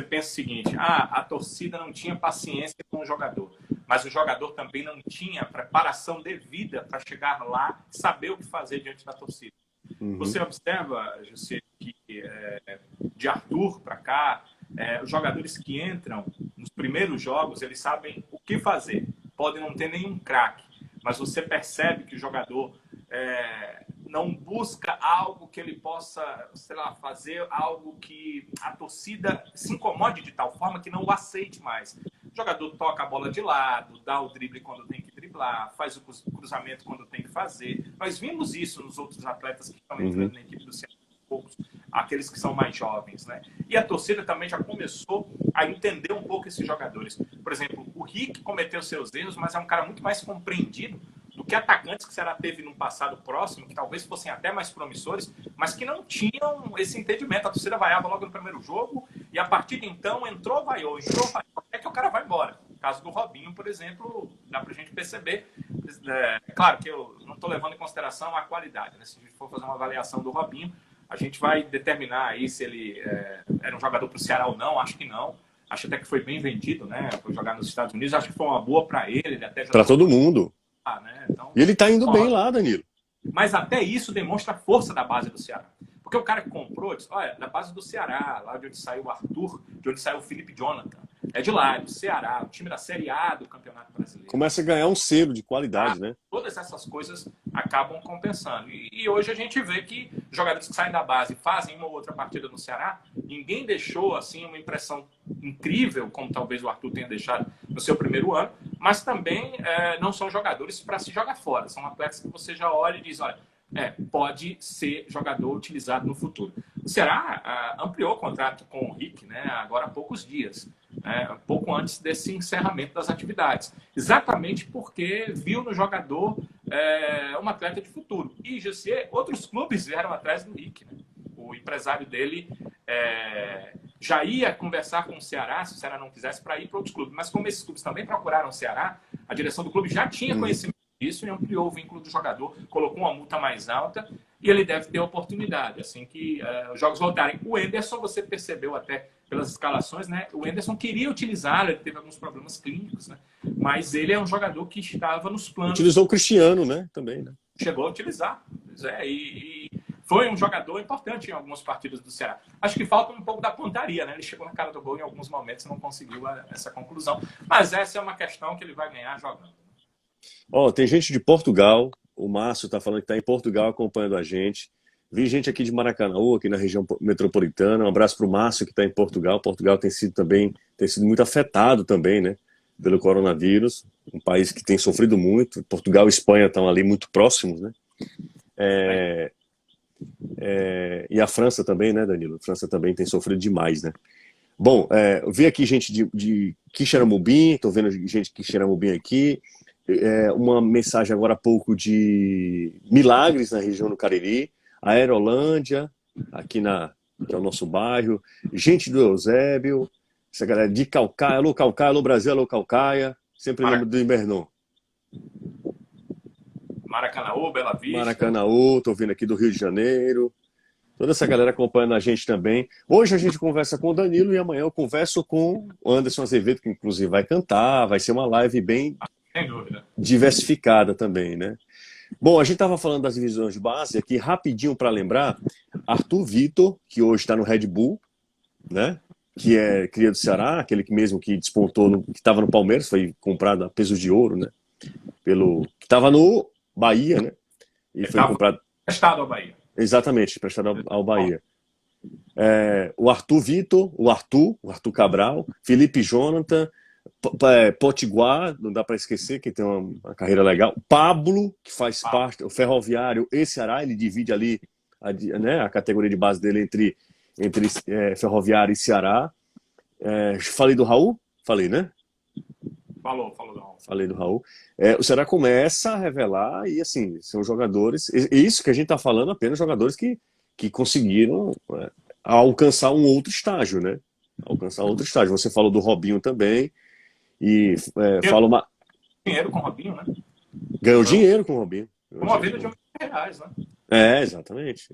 pensa o seguinte: a torcida não tinha paciência com o jogador, mas o jogador também não tinha preparação devida para chegar lá e saber o que fazer diante da torcida. Uhum. Você observa, José, que de Arthur para cá, os jogadores que entram nos primeiros jogos, eles sabem o que fazer. Pode não ter nenhum craque, mas você percebe que o jogador não busca algo que ele possa, sei lá, fazer algo que a torcida se incomode de tal forma que não o aceite mais. O jogador toca a bola de lado, dá o drible quando tem que driblar, faz o cruzamento quando tem que fazer. Nós vimos isso nos outros atletas que estão entrando na equipe do Ceará, poucos, aqueles que são mais jovens, né? E a torcida também já começou a entender um pouco esses jogadores. Por exemplo, o Rick cometeu seus erros, mas é um cara muito mais compreendido do que atacantes que o Ceará teve no passado próximo, que talvez fossem até mais promissores, mas que não tinham esse entendimento. A torcida vaiava logo no primeiro jogo e a partir de então entrou, vaiou, até que o cara vai embora. No caso do Robinho, por exemplo, dá pra gente perceber. É claro que eu não estou levando em consideração a qualidade, né? Se a gente for fazer uma avaliação do Robinho, a gente vai determinar aí se ele era um jogador para o Ceará ou não. Acho que não. Acho até que foi bem vendido, né? Foi jogar nos Estados Unidos. Acho que foi uma boa para ele. Ele até para todo mundo. Né? Então, e ele tá indo bem lá, Danilo. Mas até isso demonstra a força da base do Ceará. Porque o cara que comprou disse, olha, da base do Ceará, lá de onde saiu o Arthur, de onde saiu o Felipe Jonathan. É de lá, é do Ceará, o time da Série A do Campeonato Brasileiro. Começa a ganhar um selo de qualidade, né? Todas essas coisas acabam compensando. E hoje a gente vê que jogadores que saem da base fazem uma ou outra partida no Ceará, ninguém deixou assim uma impressão incrível, como talvez o Arthur tenha deixado no seu primeiro ano, mas também não são jogadores para se jogar fora. São atletas que você já olha e diz, olha, pode ser jogador utilizado no futuro. O Ceará ampliou o contrato com o Rick, né, agora há poucos dias, pouco antes desse encerramento das atividades. Exatamente porque viu no jogador um atleta de futuro. E, José, outros clubes vieram atrás do Rick. Né? O empresário dele já ia conversar com o Ceará, se o Ceará não quisesse, para ir para outros clubes. Mas como esses clubes também procuraram o Ceará, a direção do clube já tinha conhecimento disso e ampliou o vínculo do jogador, colocou uma multa mais alta e ele deve ter oportunidade, assim que os jogos voltarem. O Enderson, você percebeu até pelas escalações, né? O Enderson queria utilizá-lo, ele teve alguns problemas clínicos, né? Mas ele é um jogador que estava nos planos. Utilizou o Cristiano, né? Também, né? Chegou a utilizar. E foi um jogador importante em algumas partidas do Ceará. Acho que falta um pouco da pontaria, né? Ele chegou na cara do gol em alguns momentos e não conseguiu essa conclusão. Mas essa é uma questão que ele vai ganhar jogando. Tem gente de Portugal, o Márcio está falando que está em Portugal acompanhando a gente. Vi gente aqui de Maracanã, aqui na região metropolitana. Um abraço para o Márcio, que está em Portugal. Portugal tem sido muito afetado também, né, pelo coronavírus. Um país que tem sofrido muito. Portugal e Espanha estão ali muito próximos, né? E a França também, né, Danilo? A França também tem sofrido demais, né? Bom, eu vi aqui gente de Quixeramobim, estou vendo gente de Quixeramobim aqui. Uma mensagem agora há pouco de Milagres, na região do Cariri, Aerolândia, aqui que é o nosso bairro, gente do Eusébio, essa galera de Calcaia, alô Brasil, alô Calcaia, sempre nome do Invernon. Maracanaú, Bela Vista. Maracanaú, tô vindo aqui do Rio de Janeiro, toda essa galera acompanhando a gente também. Hoje a gente conversa com o Danilo e amanhã eu converso com o Anderson Azevedo, que inclusive vai cantar, vai ser uma live bem sem dúvida, diversificada também, né? Bom, a gente estava falando das divisões de base aqui, rapidinho para lembrar, Arthur Vitor, que hoje está no Red Bull, né? Que é cria do Ceará, aquele que mesmo que despontou, que estava no Palmeiras, foi comprado a peso de ouro, né? Que estava no Bahia, né? E foi comprado. Emprestado ao Bahia. Exatamente, emprestado ao Bahia. O Arthur Vitor, o Arthur Cabral, Felipe Jonathan, Potiguar, não dá para esquecer, que tem uma carreira legal. Pablo, que faz parte, o Ferroviário e Ceará, ele divide ali a categoria de base dele entre Ferroviário e Ceará. Falei do Raul? Falei, né? Falou do Raul. Falei do Raul. O Ceará começa a revelar e, assim, são jogadores... Isso que a gente está falando, apenas jogadores que conseguiram alcançar um outro estágio, né? Alcançar outro estágio. Você falou do Robinho também. E fala uma... Dinheiro com o Robinho, né? Ganhou dinheiro com o Robinho. Uma venda de R$1.000, né? Exatamente.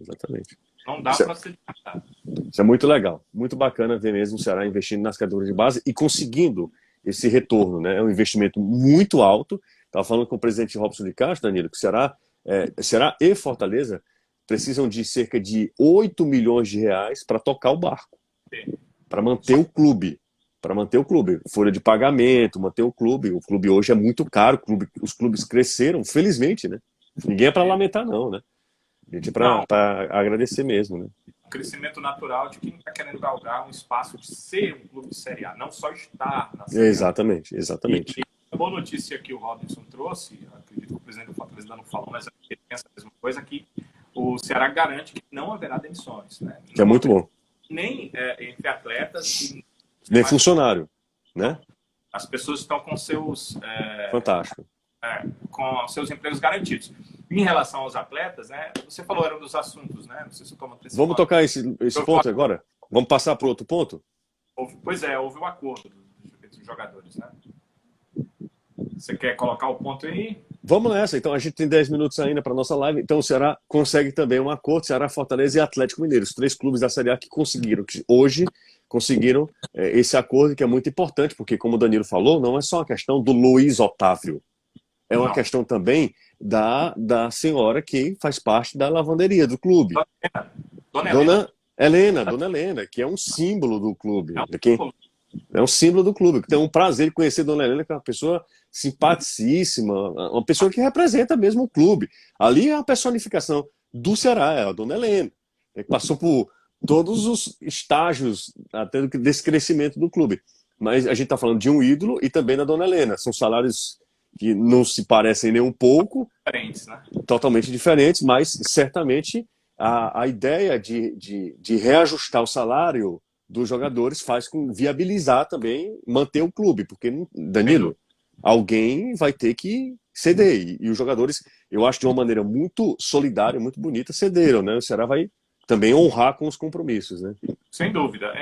Não dá para ser descartado. Isso é muito legal. Muito bacana ver mesmo o Ceará investindo nas categorias de base e conseguindo esse retorno, né? É um investimento muito alto. Estava falando com o presidente Robson de Castro, Danilo, que o Ceará e Fortaleza precisam de cerca de 8 milhões de reais para tocar o barco. Para manter o clube. Folha de pagamento, manter o clube. O clube hoje é muito caro, os clubes cresceram, felizmente, né? Ninguém é para lamentar, não, né? A gente é Não. para agradecer mesmo, né? Um crescimento natural de quem está querendo galgar um espaço de ser um clube de Série A, não só estar na Série A. Exatamente, exatamente. E a boa notícia que o Robinson trouxe, acredito que o presidente do Fortaleza ainda não falou, mas ele pensa a mesma coisa, que o Ceará garante que não haverá demissões, né? Que é muito bom. Nem entre atletas, Nem funcionário, né? as pessoas estão com seus Fantástico. com seus empregos garantidos. Em relação aos atletas, né? Você falou, era um dos assuntos, né? Não sei se eu tomo Vamos tocar esse ponto agora? Vamos passar para outro ponto? Pois é, houve um acordo entre os jogadores, né? Você quer colocar o ponto aí? Vamos nessa. Então, a gente tem 10 minutos ainda para nossa live. Então, o Ceará consegue também um acordo. Ceará, Fortaleza e Atlético Mineiro. Os 3 clubes da Série A que conseguiram, que hoje conseguiram esse acordo, que é muito importante, porque, como o Danilo falou, não é só uma questão do Luiz Otávio. É uma questão também da senhora que faz parte da lavanderia do clube. Dona Helena, que é um símbolo do clube. É um símbolo do clube. Tenho um prazer de conhecer Dona Helena, que é uma pessoa simpaticíssima, uma pessoa que representa mesmo o clube. Ali é a personificação do Ceará, é a Dona Helena, que passou por todos os estágios até desse crescimento do clube. Mas a gente está falando de um ídolo e também da Dona Helena. São salários que não se parecem nem um pouco, diferentes, né? Totalmente diferentes, mas certamente a ideia de reajustar o salário dos jogadores faz com viabilizar também manter o clube, porque, Danilo, alguém vai ter que ceder, e os jogadores, eu acho de uma maneira muito solidária, muito bonita, cederam, né? O Ceará vai também honrar com os compromissos, né? Sem dúvida.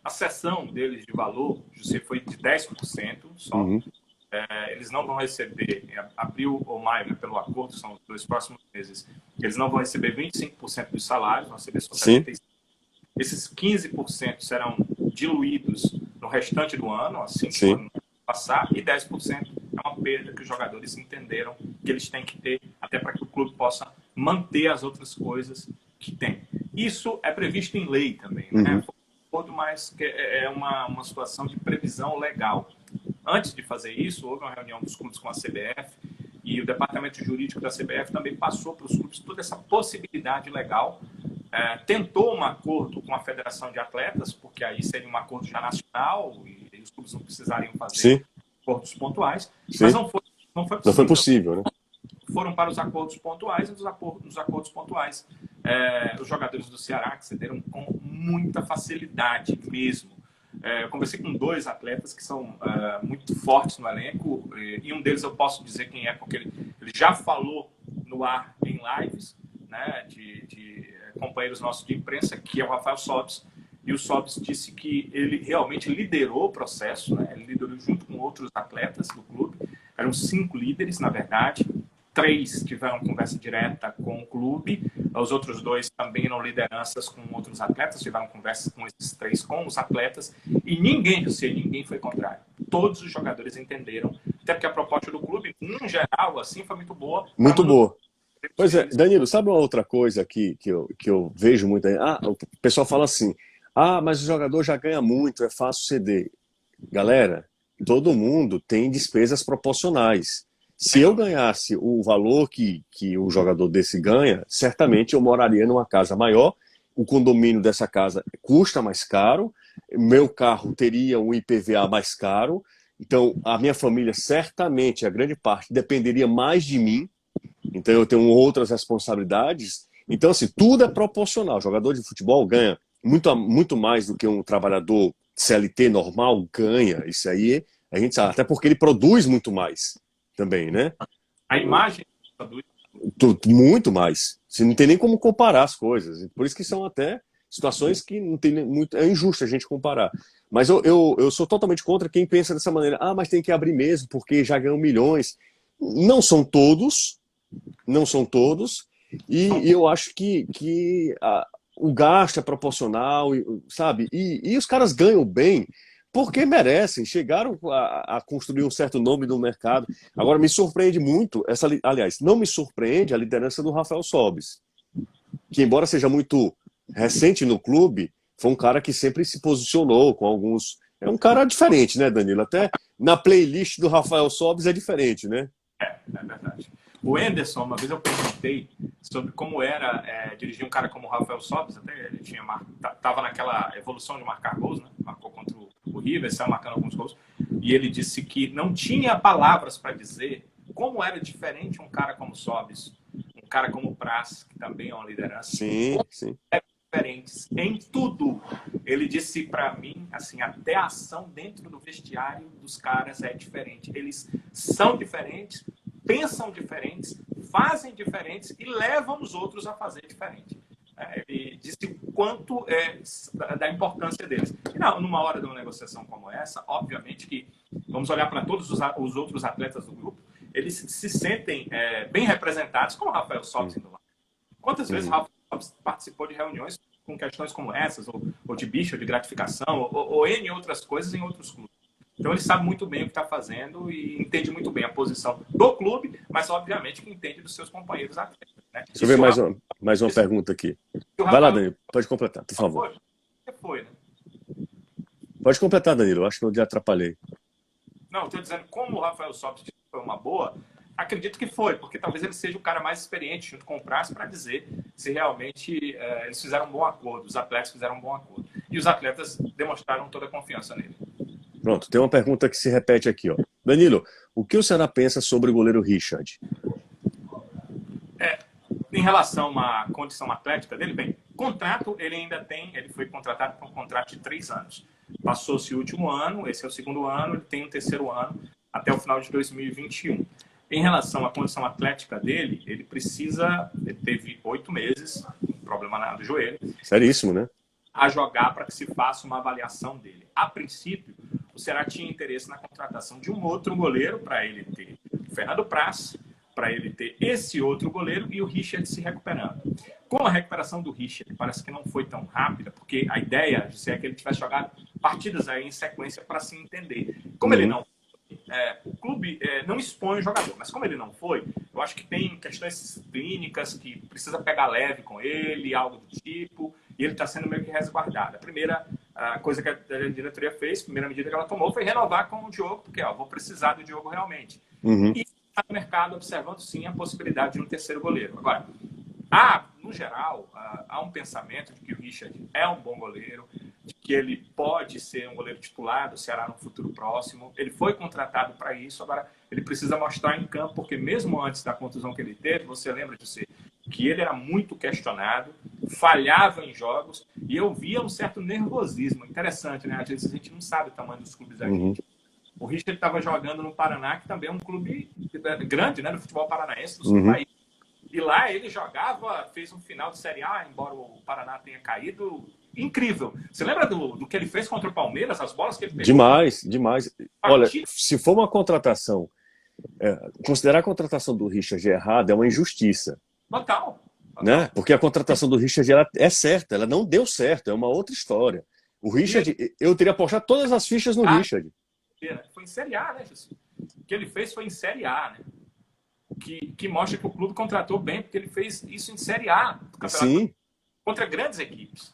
A cessão deles de valor, José, foi de 10% só. Uhum. Eles não vão receber, em abril ou maio, né, pelo acordo, são os 2 próximos meses, eles não vão receber 25% dos salários, vão receber só 75%. Esses 15% serão diluídos no restante do ano, assim que o ano passar, e 10% é uma perda que os jogadores entenderam que eles têm que ter, até para que o clube possa manter as outras coisas que tem. Isso é previsto em lei também, né? Mas que é uma situação de previsão legal. Antes de fazer isso, houve uma reunião dos clubes com a CBF e o departamento jurídico da CBF também passou para os clubes toda essa possibilidade legal. Tentou um acordo com a Federação de Atletas, porque aí seria um acordo já nacional e os clubes não precisariam fazer acordos pontuais, mas não foi possível, né? Foram para os acordos pontuais, e nos acordos pontuais os jogadores do Ceará que cederam com muita facilidade mesmo. Eu conversei com 2 atletas que são muito fortes no elenco, e um deles eu posso dizer quem é, porque ele já falou no ar em lives, né, de companheiros nossos de imprensa, que é o Rafael Sobis, e o Sobis disse que ele realmente liderou o processo, né, ele liderou junto com outros atletas do clube, eram 5 líderes, na verdade, 3 tiveram conversa direta com o clube, os outros 2 também eram lideranças com outros atletas, tiveram conversas com esses 3 com os atletas, e ninguém foi contrário. Todos os jogadores entenderam, até porque a proposta do clube, em geral, assim, foi muito boa. Muito boa. Pois é, Danilo, sabe uma outra coisa que eu vejo muito aí? O pessoal fala assim, mas o jogador já ganha muito, é fácil ceder. Galera, todo mundo tem despesas proporcionais. Se eu ganhasse o valor que o jogador desse ganha, certamente eu moraria numa casa maior, o condomínio dessa casa custa mais caro, meu carro teria um IPVA mais caro, então a minha família certamente, a grande parte, dependeria mais de mim, então eu tenho outras responsabilidades. Então, assim, tudo é proporcional. O jogador de futebol ganha muito mais do que um trabalhador CLT normal ganha. Isso aí a gente sabe, até porque ele produz muito mais também, né? A imagem muito mais. Você não tem nem como comparar as coisas. Por isso que são até situações que não tem muito, é injusto a gente comparar. Mas eu sou totalmente contra quem pensa dessa maneira. Mas tem que abrir mesmo porque já ganham milhões. Não são todos, e eu acho que o gasto é proporcional, sabe? E os caras ganham bem porque merecem, chegaram a construir um certo nome no mercado. Agora, me surpreende muito, aliás, não me surpreende a liderança do Rafael Sobis, que embora seja muito recente no clube, foi um cara que sempre se posicionou com alguns... É um cara diferente, né, Danilo? Até na playlist do Rafael Sobis é diferente, né? É verdade. O Anderson, uma vez eu perguntei sobre como era dirigir um cara como o Rafael Sobis, até ele estava naquela evolução de marcar gols, né? Marcou contra o River, saiu marcando alguns gols, e ele disse que não tinha palavras para dizer como era diferente um cara como Sobis, um cara como o Praz, que também é uma liderança. Sim, sim. Diferentes em tudo. Ele disse para mim, assim, até a ação dentro do vestiário dos caras é diferente. Eles são diferentes, pensam diferentes, fazem diferentes e levam os outros a fazer diferente. Ele disse o quanto da importância deles. E não, numa hora de uma negociação como essa, obviamente que vamos olhar para todos os outros atletas do grupo, eles se sentem bem representados, como o Rafael Sobis indo lá. Quantas vezes o Rafael Sobis participou de reuniões com questões como essas, ou de bicho, ou de gratificação, ou N outras coisas em outros clubes. Então ele sabe muito bem o que está fazendo e entende muito bem a posição do clube, mas obviamente que entende dos seus companheiros atletas. Né? Deixa eu ver mais uma pergunta aqui. Vai lá, Danilo, pode completar, por favor. Foi, né? Pode completar, Danilo, eu acho que eu lhe atrapalhei. Não, estou dizendo, como o Rafael Sobis foi uma boa, acredito que foi, porque talvez ele seja o cara mais experiente junto com o Praz para dizer se realmente eles fizeram um bom acordo, os atletas fizeram um bom acordo. E os atletas demonstraram toda a confiança nele. Pronto, tem uma pergunta que se repete aqui, ó. Danilo, o que o Ceará pensa sobre o goleiro Richard? Em relação à condição atlética dele, bem, contrato ele ainda tem, ele foi contratado por um contrato de 3 anos. Passou-se o último ano, esse é o segundo ano, ele tem um terceiro ano até o final de 2021. Em relação à condição atlética dele, ele teve 8 meses, problema do joelho. Seríssimo, né? A jogar para que se faça uma avaliação dele. A princípio, o Ceará tinha interesse na contratação de um outro goleiro para ele ter o Fernando Praz, para ele ter esse outro goleiro e o Richard se recuperando. Com a recuperação do Richard, parece que não foi tão rápida, porque a ideia é que ele tivesse jogado partidas aí em sequência para se entender. Como ele não o clube não expõe o jogador, mas como ele não foi, eu acho que tem questões clínicas que precisa pegar leve com ele, algo do tipo, e ele está sendo meio que resguardado. A primeira coisa que a diretoria fez, a primeira medida que ela tomou foi renovar com o Diogo, porque vou precisar do Diogo realmente. E está no mercado observando sim a possibilidade de um terceiro goleiro. Agora, no geral, há um pensamento de que o Richard é um bom goleiro, de que ele pode ser um goleiro titular do Ceará no futuro próximo. Ele foi contratado para isso, agora ele precisa mostrar em campo, porque mesmo antes da contusão que ele teve, você lembra de ser que ele era muito questionado, falhava em jogos, e eu via um certo nervosismo. Interessante, né? Às vezes a gente não sabe o tamanho dos clubes da gente. O Richard estava jogando no Paraná, que também é um clube grande, né, no futebol paranaense, do sul do país. E lá ele jogava, fez um final de Série A, embora o Paraná tenha caído, incrível. Você lembra do que ele fez contra o Palmeiras, as bolas que ele pegou? Demais. Olha, se for uma contratação, considerar a contratação do Richard errada é uma injustiça. Total. Né? Porque a contratação do Richard ela é certa, ela não deu certo, é uma outra história. O Richard, eu teria apostado todas as fichas no Richard. Foi em Série A, né, Jesus? O que ele fez foi em Série A, né? Que mostra que o clube contratou bem, porque ele fez isso em Série A. Sim. Contra grandes equipes.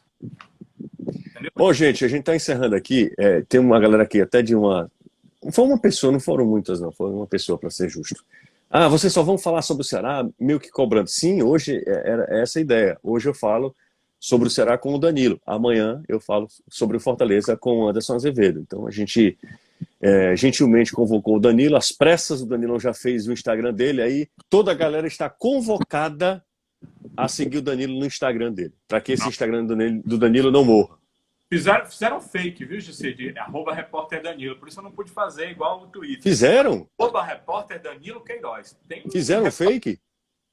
Entendeu? Bom, gente, a gente está encerrando aqui. Tem uma galera aqui até de uma... Foi uma pessoa, não foram muitas não, foi uma pessoa para ser justo. Vocês só vão falar sobre o Ceará meio que cobrando. Sim, hoje era essa a ideia. Hoje eu falo sobre o Ceará com o Danilo. Amanhã eu falo sobre o Fortaleza com o Anderson Azevedo. Então a gente gentilmente convocou o Danilo. Às pressas, o Danilo já fez o Instagram dele. Aí toda a galera está convocada a seguir o Danilo no Instagram dele, para que esse Instagram do Danilo não morra. Fizeram fake, viu, José? De @repórter_Danilo. Por isso eu não pude fazer igual o Twitter. Fizeram? @repórter_Danilo Queiroz. Fizeram fake?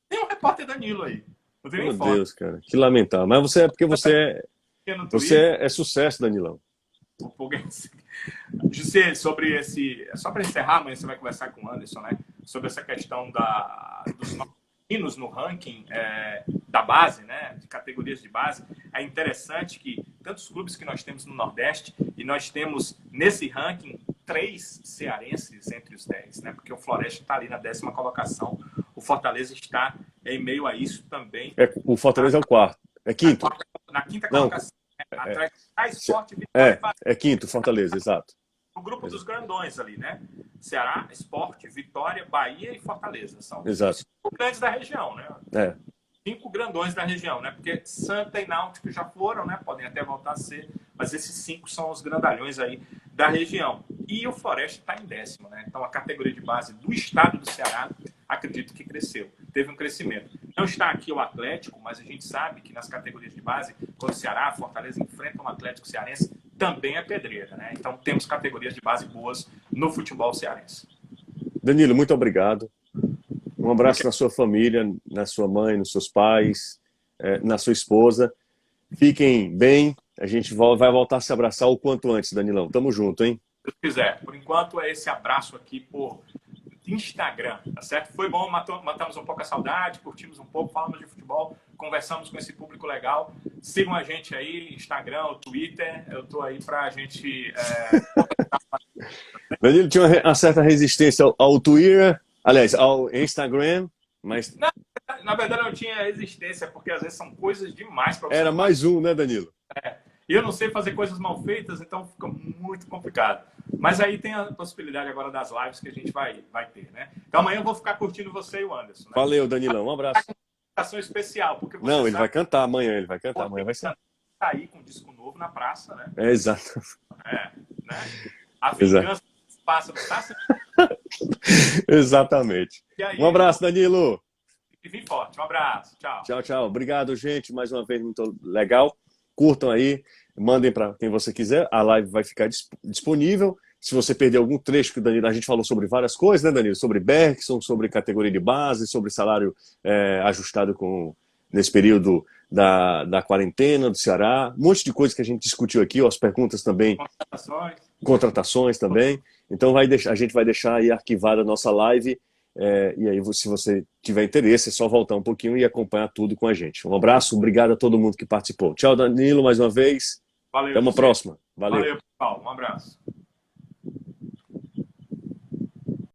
Tem um repórter Danilo aí. Não tem nem Meu foto. Deus, cara. Que lamentável. Mas você você é sucesso, Danilão. José, sobre esse... Só para encerrar, amanhã você vai conversar com o Anderson, né? Sobre essa questão dos meninos no ranking da base, né? De categorias de base. É interessante que tantos clubes que nós temos no Nordeste, e nós temos nesse ranking 3 cearenses entre os 10, né? Porque o Floresta está ali na 10ª colocação. O Fortaleza está em meio a isso também. O Fortaleza é o quarto. É quinto. Na 5ª colocação. Atrás da Sport, Vitória é quinto, Fortaleza, exato. O grupo dos grandões ali, né? Ceará, Sport, Vitória, Bahia e Fortaleza. São exato. os grandes da região, né? 5 grandões da região, né? Porque Santa e Náutico já foram, né? Podem até voltar a ser, mas esses 5 são os grandalhões aí da região. E o Floresta está em 10º, né? Então a categoria de base do estado do Ceará, acredito que cresceu, teve um crescimento. Não está aqui o Atlético, mas a gente sabe que nas categorias de base, quando o Ceará, Fortaleza enfrentam o Atlético Cearense, também é pedreira, né? Então temos categorias de base boas no futebol cearense. Danilo, muito obrigado. Um abraço na sua família, na sua mãe, nos seus pais, na sua esposa. Fiquem bem. A gente vai voltar a se abraçar o quanto antes, Danilão. Tamo junto, hein? Se quiser. Por enquanto é esse abraço aqui por Instagram, tá certo? Foi bom, matamos um pouco a saudade, curtimos um pouco, falamos de futebol, conversamos com esse público legal. Sigam a gente aí, Instagram, Twitter. Eu tô aí pra gente... Danilo tinha uma certa resistência ao Twitter, aliás, ao Instagram, mas... Na verdade, eu não tinha resistência, porque às vezes são coisas demais para você. Era mais um, né, Danilo? E eu não sei fazer coisas mal feitas, então fica muito complicado. Mas aí tem a possibilidade agora das lives que a gente vai ter, né? Então amanhã eu vou ficar curtindo você e o Anderson. Né? Valeu, Danilão. Um abraço. Uma ação especial, porque você não, ele vai cantar amanhã, ele vai cantar. Amanhã vai ser. Tá aí com um disco novo na praça, né? É, exato. Né? A vingança passa do taça. Exatamente. Aí, um abraço, Danilo. E vem forte. Um abraço. Tchau. Tchau, tchau. Obrigado, gente. Mais uma vez, muito legal. Curtam aí, mandem para quem você quiser. A live vai ficar disponível. Se você perder algum trecho que o Danilo, a gente falou sobre várias coisas, né, Danilo? Sobre Bergson, sobre categoria de base, sobre salário ajustado nesse período da quarentena do Ceará. Um monte de coisa que a gente discutiu aqui, ó, as perguntas também. Contratações também. Então a gente vai deixar aí arquivada a nossa live. E aí, se você tiver interesse, é só voltar um pouquinho e acompanhar tudo com a gente. Um abraço, obrigado a todo mundo que participou. Tchau, Danilo, mais uma vez. Valeu. Até uma próxima. Valeu. Valeu, pessoal. Um abraço.